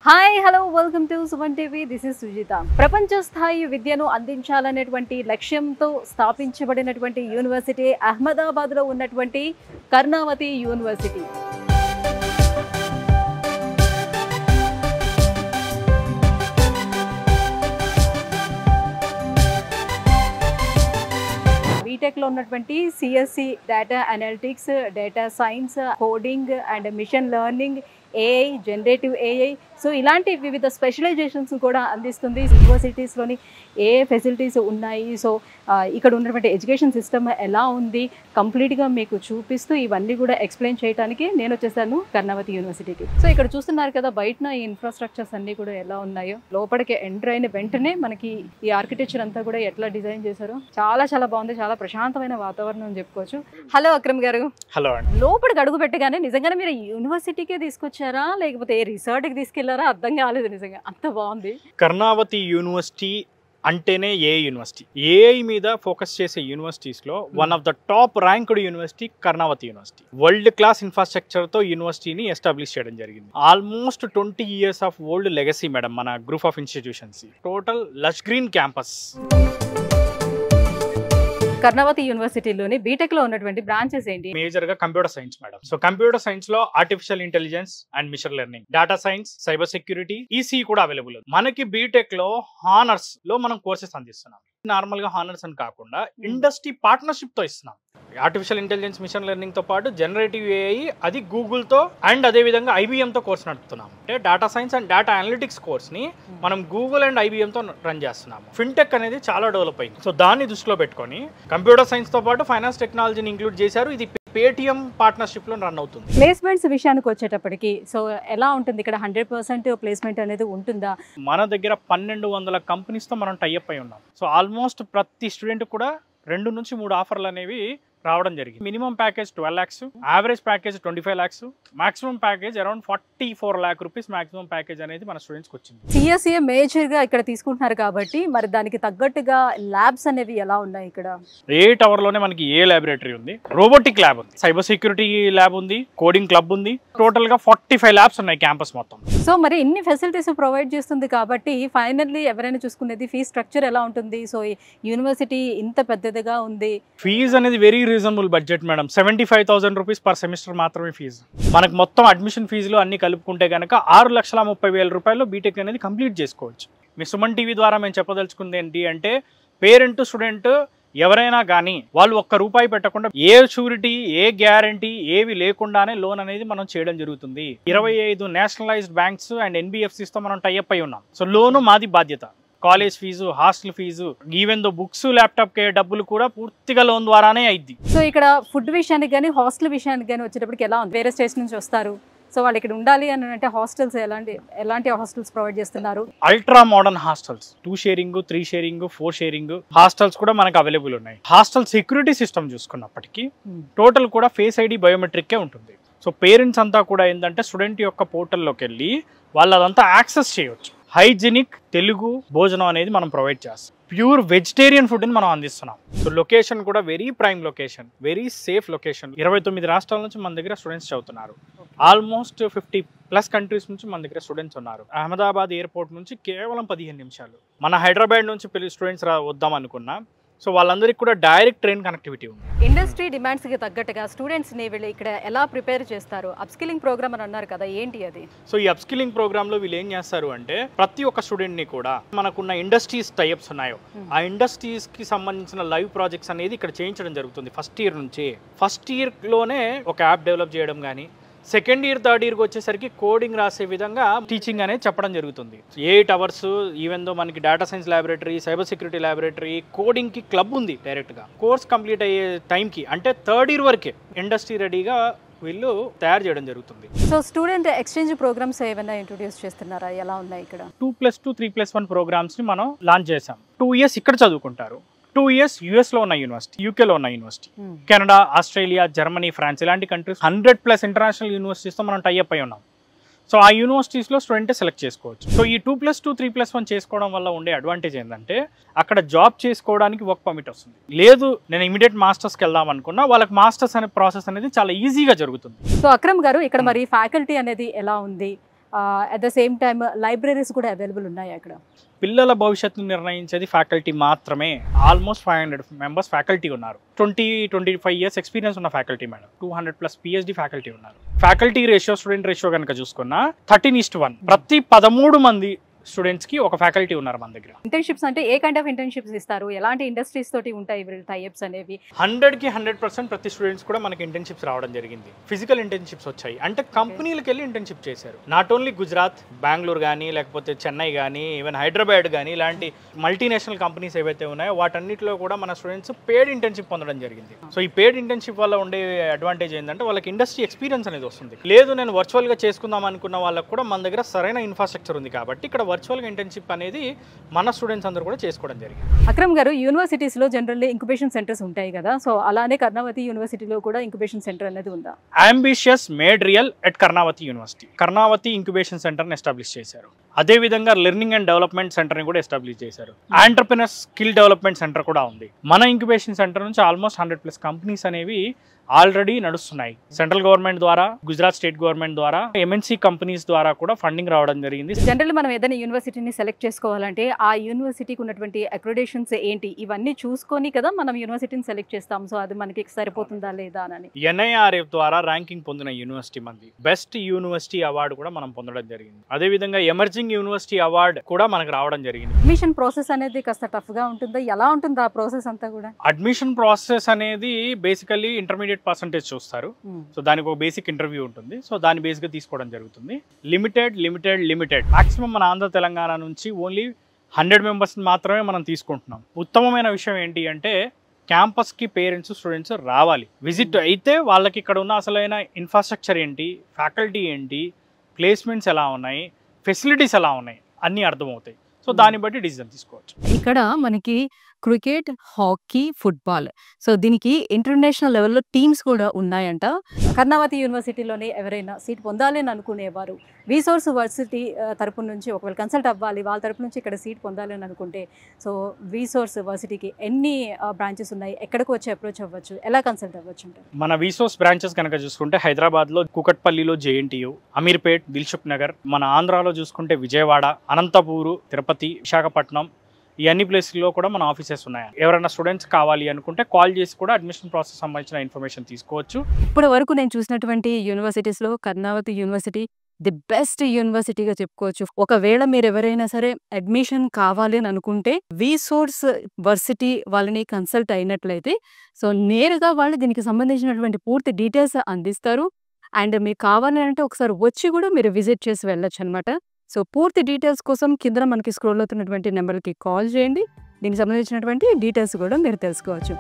Hi hello welcome to Suman TV. This is Sujitha. ప్రపంచ స్థాయి విద్యను అందించాలనేటువంటి లక్ష్యంతో స్థాపించబడినటువంటి యూనివర్సిటీ అహ్మదాబాద్లో ఉన్నటువంటి కర్ణావతి యూనివర్సిటీ. బీటెక్లో ఉన్నటువంటి CSC, data analytics, data science, coding and machine learning, AI, generative AI, so ఇలాంటి వివిధ స్పెషలైజేషన్స్ కూడా అందిస్తుంది. యూనివర్సిటీస్లోని ఏ ఫెసిలిటీస్ ఉన్నాయి, సో ఇక్కడ ఉన్నటువంటి ఎడ్యుకేషన్ సిస్టమ్ ఎలా ఉంది కంప్లీట్గా మీకు చూపిస్తూ ఇవన్నీ కూడా ఎక్స్ప్లెయిన్ చేయడానికి నేను వచ్చేసాను కర్ణావతి యూనివర్సిటీకి. సో ఇక్కడ చూస్తున్నారు కదా బయటన ఈ ఇన్ఫ్రాస్ట్రక్చర్స్ అన్నీ కూడా ఎలా ఉన్నాయో, లోపలికి ఎంటర్ అయిన వెంటనే మనకి ఈ ఆర్కిటెక్చర్ అంతా కూడా ఎట్లా డిజైన్ చేశారో చాలా చాలా బాగుంది. చాలా ప్రశాంతమైన వాతావరణం అని చెప్పుకోవచ్చు. హలో అక్రమ్ గారు. హలో అండి. లోపలికి అడుగు పెట్టగానే నిజంగానే మీరు యూనివర్సిటీకే తీసుకొచ్చారా లేకపోతే ఏ రిసార్ట్కి తీసుకెళ్లారా అర్థం కాలేదు. నిజంగా అంత బాగుంది. కర్ణావతి యూనివర్సిటీ అంటేనే ఏఐ యూనివర్సిటీ. ఏఐ మీద ఫోకస్ చేసే యూనివర్సిటీస్లో one of the top ranked university Karnavati university. World class ఇన్ఫ్రాస్ట్రక్చర్తో యూనివర్సిటీని ఎస్టాబ్లిష్ చేయడం జరిగింది. Almost 20 years of old legacy madam మన group of institutions. Total lush green campus. Karnavati యూనివర్సిటీలోని బీటెక్ లో ఉన్నటువంటి బ్రాంచెస్ ఏంటి? మేజర్ గా computer science madam. So computer science లో artificial intelligence and machine learning, data science, cyber security, EC కూడా available. మనకి BTech లో హానర్స్ లో మనం కోర్సెస్ అందిస్తున్నాం. నార్మల్ గా హానర్స్ అని కాకుండా ఇండస్ట్రీ పార్ట్నర్షిప్ తో ఇస్తున్నాం. ఆర్టిఫిషియల్ ఇంటెలిజెన్స్, మిషన్ లెర్నింగ్ తో పాటు జనరేటివ్ ఏఐ, అది గూగుల్ తో అండ్ అదే విధంగా IBM తో కోర్స్ నడుపుతున్నాం. అంటే data science and data analytics course ని మనం గూగుల్ అండ్ IBM తో రన్ చేస్తున్నాము. ఫిన్టెక్ అనేది చాలా డెవలప్ అయింది. సో దాన్ని దృష్టిలో పెట్టుకొని కంప్యూటర్ సైన్స్ తో పాటు ఫైనాన్స్ టెక్నాలజీని ఇంక్లూడ్ చేశారు. ఇది పేటిఎం పార్ట్నర్షిప్ లో రన్ అవుతుంది. ప్లేస్మెంట్స్ విషయానికి వచ్చేటప్పటికి సో ఎలా ఉంటుంది ఇక్కడ? 100% ప్లేస్మెంట్ అనేది ఉంటుందా? మన దగ్గర 1200 కంపెనీస్ తో మనం టైఅప్ అయి ఉన్నాం. సో ఆల్మోస్ట్ ప్రతి స్టూడెంట్ కూడా 2 నుంచి 3 ఆఫర్లు అనేవి రావడం జరిగింది. Minimum package 12 lakhs, average package 25 lakhs, maximum package around 44 lakh rupees maximum package అనేది మన స్టూడెంట్స్కి వచ్చింది. సిఎస్ఏ మేజర్ గా ఇక్కడ తీసుకుంటున్నారు కాబట్టి మరి దానికి తగ్గట్టుగా ల్యాబ్స్ అనేవి ఎలా ఉన్నాయి ఇక్కడ? 8 hour లోనే మనకి ఏ ల్యాబొరేటరీ ఉంది, రోబోటిక్ ల్యాబ్ ఉంది, సైబర్ సెక్యూరిటీ ల్యాబ్ ఉంది, కోడింగ్ క్లబ్ ఉంది. టోటల్ గా 45 labs ఉన్నాయి క్యాంపస్ మొత్తం. సో మరి ఇన్ని ఫెసిలిటీస్ ప్రొవైడ్ చేస్తుంది కాబట్టి ఫైనల్లీ ఎవరైనా చూసుకునేది ఫీ స్ట్రక్చర్ ఎలా ఉంటుంది? సో యూనివర్సిటీ ఇంత పెద్దదిగా ఉంది. ఫీజు అనేది very reasonable budget madam. 75,000 rupees per semester మాత్రమే ఫీజు. మనకు మొత్తం అడ్మిషన్ ఫీజులు అన్ని కలుపుకుంటే కనుక 6,30,000 రూపాయలు బీటెక్ అనేది కంప్లీట్ చేసుకోవచ్చు. మీ సుమన్ టీవీ ద్వారా మేము చెప్పదలుచుకుంది ఏంటి అంటే, పేరెంట్ స్టూడెంట్ ఎవరైనా కానీ వాళ్ళు ₹1 పెట్టకుండా ఏ షూరిటీ, ఏ గ్యారంటీ ఏవి లేకుండానే లోన్ అనేది మనం చేయడం జరుగుతుంది. 25 నేషనలైజ్డ్ బ్యాంక్స్ అండ్ NBFCs తో మనం టైఅప్ అయి ఉన్నాం. సో లోను మాది బాధ్యత. College fees, hostel fees, even though books, laptop కే డబ్బులు కూడా పూర్తిగా లోన్ ద్వారానే అయింది. సో ఇక్కడ ఫుడ్ విషయానికి కానీ హాస్టల్ విషయానికి కానీ వచ్చేటప్పటికి ఎలా ఉంది? వేరే స్టేట్స్ నుంచి వస్తారు, సో వాళ్ళు ఇక్కడ ఉండాలి అని అంటే హాస్టల్స్ ఎలాంటి హాస్టల్స్ ప్రొవైడ్ చేస్తున్నారు? Ultra modern hostels, 2 sharing, 3 sharing, 4 sharing hostels కూడా మనకు అవైలబుల్ ఉన్నాయి. హాస్టల్ సెక్యూరిటీ సిస్టమ్ చూసుకున్నప్పటికీ టోటల్ కూడా ఫేస్ ID బయోమెట్రిక్కే ఉంటుంది. సో పేరెంట్స్ అంతా కూడా ఏంటంటే స్టూడెంట్ యొక్క పోర్టల్లోకి వెళ్ళి వాళ్ళు అదంతా యాక్సెస్ చేయవచ్చు. హైజీనిక్ తెలుగు భోజనం అనేది మనం ప్రొవైడ్ చేస్తాం. ప్యూర్ వెజిటేరియన్ ఫుడ్ని మనం అందిస్తున్నాం. సో లొకేషన్ కూడా very prime location, very safe location. 29 రాష్ట్రాల నుంచి మన దగ్గర స్టూడెంట్స్ చదువుతున్నారు. ఆల్మోస్ట్ 50+ కంట్రీస్ నుంచి మన దగ్గర స్టూడెంట్స్ ఉన్నారు. అహ్మదాబాద్ ఎయిర్పోర్ట్ నుంచి కేవలం 15 నిమిషాలు. మన హైదరాబాద్ నుంచి స్టూడెంట్స్ వద్దాం అనుకున్నా, సో వాళ్ళందరికీ కూడా డైరెక్ట్ ట్రైన్ కనెక్టివిటీ ఉంది. ఇండస్ట్రీ డిమాండ్స్కి తగ్గట్టుగా స్టూడెంట్స్ని వీళ్ళు ఇక్కడ ఎలా ప్రిపేర్ చేస్తారు? అప్స్కిల్లింగ్ ప్రోగ్రామ్ అని అన్నారు కదా, ఏంటి అది? సో ఈ అప్స్కిల్లింగ్ ప్రోగ్రామ్లో వీళ్ళు ఏం చేస్తారు అంటే, ప్రతి ఒక్క స్టూడెంట్ని కూడా మనకున్న ఇండస్ట్రీస్ టైప్స్ ఉన్నాయో ఆ ఇండస్ట్రీస్కి సంబంధించిన లైవ్ ప్రాజెక్ట్స్ అనేది ఇక్కడ చేయించడం జరుగుతుంది. ఫస్ట్ ఇయర్ నుంచి. ఫస్ట్ ఇయర్లోనే ఒక యాప్ డెవలప్ చేయడం కానీ, సెకండ్ ఇయర్, థర్డ్ ఇయర్కి వచ్చేసరికి కోడింగ్ రాసే విధంగా టీచింగ్ అనేది చెప్పడం జరుగుతుంది. 8 hours. ఈవెన్ దో మనకి data science laboratory, cyber security laboratory, కోడింగ్కి క్లబ్ ఉంది. డైరెక్ట్గా కోర్స్ కంప్లీట్ అయ్యే టైంకి అంటే థర్డ్ ఇయర్ వరకే ఇండస్ట్రీ రెడీగా వీళ్ళు తయారు చేయడం జరుగుతుంది. సో స్టూడెంట్ ఎక్స్చేంజ్ ప్రోగ్రామ్స్ ఏమైనా ఇంట్రొడ్యూస్ చేస్తున్నారా? ఎలా ఉన్నాయి ఇక్కడ? 2+2, 3+1 ప్రోగ్రామ్స్ని మనం లాంచ్ చేసాం. 2 years ఇక్కడ చదువుకుంటారు, 2 years US లో ఉన్న యూనివర్సిటీ, UK లో ఉన్న university, Canada, Australia, Germany, France ఇలాంటి కంట్రీస్ 100+ ఇంటర్నేషనల్ యూనివర్సిటీస్తో మనం టైఅప్ అయి ఉన్నాం. సో ఆ యూనివర్సిటీస్లో స్టూడెంట్ సెలెక్ట్ చేసుకోవచ్చు. సో ఈ 2+2, 3+1 చేసుకోవడం వల్ల ఉండే అడ్వాంటేజ్ ఏంటంటే, అక్కడ జాబ్ చేసుకోవడానికి వర్క్ పర్మిట్ వస్తుంది. లేదు నేను ఇమీడియట్ మాస్టర్స్కి వెళ్దాం అనుకున్నా, వాళ్ళకి మాస్టర్స్ అనే ప్రాసెస్ అనేది చాలా ఈజీగా జరుగుతుంది. సో అక్రమ్ గారు, ఇక్కడ మరి ఫ్యాకల్టీ అనేది ఎలా ఉంది? At the same time libraries కూడా అవైలబుల్ ఉన్నాయి అక్కడ. పిల్లల భవిష్యత్తును నిర్ణయించేది ఫ్యాకల్టీ మాత్రమే. ఆల్మోస్ట్ 500 మెంబర్స్ ఫ్యాకల్టీ ఉన్నారు. 20-25 ఇయర్స్ ఎక్స్పీరియన్స్ ఉన్న ఫ్యాకల్టీ మేడం. 200+ PhD ఫ్యాకల్టీ ఉన్నారు. ఫ్యాకల్టీ రేషియో స్టూడెంట్ రేషియో కనుక చూసుకున్నా 13:1. ప్రతి 13 మంది స్టూడెంట్స్ కి ఒక ఫ్యాకల్టీ ఉన్నారు మన దగ్గర. ఇంటర్న్షిప్స్ అంటే ఏ కైండ్ ఆఫ్ ఇంటర్న్షిప్స్ ఇస్తారు, ఎలాంటి ఇండస్ట్రీస్ తోటి ఉంటాయి వీళ్ళ టైప్స్ అనేవి? 100కి 100% ప్రతి స్టూడెంట్స్ కూడా మనకి ఇంటర్న్షిప్స్ రావడం జరిగింది. ఫిజికల్ ఇంటర్న్షిప్స్ వచ్చాయి, అంటే కంపెనీలకు వెళ్ళి ఇంటర్న్షిప్ చేశారు. నాట్ ఓన్లీ గుజరాత్, బెంగళూరు కానీ, లేకపోతే చెన్నై కానీ, ఈవెన్ హైదరాబాద్ కానీ, ఇలాంటి మల్టీనేషనల్ కంపెనీస్ ఏవైతే ఉన్నాయో వాటన్నిటిలో కూడా మన స్టూడెంట్స్ పేడ్ ఇంటర్న్షిప్ పొందడం జరిగింది. సో ఈ పేడ్ ఇంటర్న్షిప్ వల్ల ఉండే అడ్వాంటేజ్ ఏంటంటే వాళ్ళకి ఇండస్ట్రీ ఎక్స్పీరియన్స్ అనేది వస్తుంది. లేదు నేను వర్చువల్గా చేసుకుందాం అనుకున్న వాళ్ళకి కూడా మన దగ్గర సరైన ఇన్ఫ్రాస్ట్రక్చర్ ఉంది కాబట్టి ఇక్కడ వర్చువల్గా ఇంటర్న్షిప్ అనేది మన స్టూడెంట్స్ అందరూ కూడా చేసుకోవడం జరిగింది. అక్రమ్ గారు, యూనివర్సిటీస్లో జనరల్లీ ఇంక్యుబేషన్ సెంటర్స్ ఉంటాయి కదా, సో అలానే కర్ణావతి యూనివర్సిటీలో కూడా ఇంక్యుబేషన్ సెంటర్ అనేది ఉందా? Ambitious made real at Karnavati university. Karnavati incubation సెంటర్ని ఎస్టాబ్లిష్ చేశారు. అదేవిధంగా లెర్నింగ్ అండ్ డెవలప్మెంట్ సెంటర్ని కూడా ఎస్టాబ్లిష్ చేశారు. ఆంటర్ప్రినర్ స్కిల్ డెవలప్మెంట్ సెంటర్ కూడా ఉంది. మన ఇంక్యుబేషన్ సెంటర్ నుంచి ఆల్మోస్ట్ 100+ కంపెనీస్ అనేవి ఆల్రెడీ నడుస్తున్నాయి. సెంట్రల్ గవర్నమెంట్ ద్వారా, గుజరాత్ స్టేట్ గవర్నమెంట్ ద్వారా, MNC కంపెనీస్ ద్వారా కూడా ఫండింగ్ రావడం జరిగింది. జనరల్ మనం ఏదైనా యూనివర్సిటీని సెలెక్ట్ చేసుకోవాలంటే ఆ యూనివర్సిటీకి ఉన్నటువంటి అక్రిడేషన్స్ ఏంటి, ఇవన్నీ చూసుకొని కదా మనం యూనివర్సిటీని సెలెక్ట్ చేస్తాం. సో అది మనకి సరిపోతుందా లేదా అని NIRF ద్వారా ర్యాంకింగ్ పొందిన యూనివర్సిటీ మంది బెస్ట్ యూనివర్సిటీ అవార్డు కూడా మనం పొందడం జరిగింది. అదేవిధంగా ఎమర్జింగ్ యూనివర్సిటీ అవార్డు కూడా మనకు రావడం జరిగింది. అడ్మిషన్ ప్రాసెస్ అనేది కాస్త టఫ్ గా ఉంటుందా, ఎలా ఉంటుంది ఆ ప్రాసెస్ అంతా కూడా? అడ్మిషన్ ప్రాసెస్ అనేది బేసికల్లీ ఇంటర్మీడియట్ పర్సంటేజ్ చూస్తారు. సో దానికి ఒక బేసిక్ ఇంటర్వ్యూ ఉంటుంది. సో దాని బేస్ గా తీసుకోవడం జరుగుతుంది. లిమిటెడ్ మాక్సిమం మన ఆంధ్ర తెలంగాణ నుంచి ఓన్లీ 100 మెంబర్స్ మాత్రమే మనం తీసుకుంటున్నాం. ఉత్తమమైన విషయం ఏంటి అంటే క్యాంపస్కి పేరెంట్స్ స్టూడెంట్స్ రావాలి, విజిట్ అయితే వాళ్ళకి ఇక్కడ ఉన్న అసలైన ఇన్ఫ్రాస్ట్రక్చర్ ఏంటి, ఫ్యాకల్టీ ఏంటి, ప్లేస్మెంట్స్ ఎలా ఉన్నాయి, ఫెసిలిటీస్ ఎలా ఉన్నాయి అన్నీ అర్థమవుతాయి. సో దాన్ని బట్టి డిసిజన్ తీసుకోవచ్చు. ఇక్కడ మనకి క్రికెట్, హాకీ, ఫుట్బాల్, సో దీనికి ఇంటర్నేషనల్ లెవెల్లో టీమ్స్ కూడా ఉన్నాయంట. కర్ణావతి యూనివర్సిటీలోనే ఎవరైనా సీట్ పొందాలి అని అనుకునేవారు విసోర్స్ వర్సిటీ తరపు నుంచి ఒకవేళ కన్సల్ట్ అవ్వాలి, వాళ్ళ తరపు నుంచి ఇక్కడ సీట్ పొందాలి అని అనుకుంటే సో విసోర్స్ వర్సిటీకి ఎన్ని బ్రాంచెస్ ఉన్నాయి, ఎక్కడికి వచ్చి అప్రోచ్ అవ్వచ్చు, ఎలా కన్సల్ట్ అవ్వచ్చు అంటారు? మన విసోర్స్ బ్రాంచెస్ కనుక చూసుకుంటే హైదరాబాద్లో కూకట్పల్లిలో JNTU, అమీర్పేట్, దిల్సుఖ్ నగర్, మన ఆంధ్రాలో చూసుకుంటే విజయవాడ, అనంతపూరు, తిరుపతి, విశాఖపట్నం, ఈ అన్ని ప్లేస్లో కూడా మన ఆఫీసెస్ ఉన్నాయి. ఎవరైనా స్టూడెంట్స్ కావాలి అనుకుంటే కాల్ చేసి కూడా అడ్మిషన్ ప్రాసెస్ సంబంధించిన ఇన్ఫర్మేషన్ తీసుకోవచ్చు. ఇప్పటి వరకు నేను చూసినటువంటి యూనివర్సిటీస్లో కర్ణావతి యూనివర్సిటీ ది బెస్ట్ యూనివర్సిటీగా చెప్పుకోవచ్చు. ఒకవేళ మీరు ఎవరైనా సరే అడ్మిషన్ కావాలి అని అనుకుంటే విసోర్స్ వర్సిటీ వాళ్ళని కన్సల్ట్ అయినట్లయితే సో నేరుగా వాళ్ళు దీనికి సంబంధించినటువంటి పూర్తి డీటెయిల్స్ అందిస్తారు. అండ్ మీకు కావాలి అంటే ఒకసారి వచ్చి కూడా మీరు విజిట్ చేసి వెళ్ళొచ్చు అనమాట. సో పూర్తి డీటెయిల్స్ కోసం కింద మనకి స్క్రోల్ అవుతున్నటువంటి నెంబర్కి కాల్ చేయండి. దీనికి సంబంధించినటువంటి డీటెయిల్స్ కూడా మీరు తెలుసుకోవచ్చు.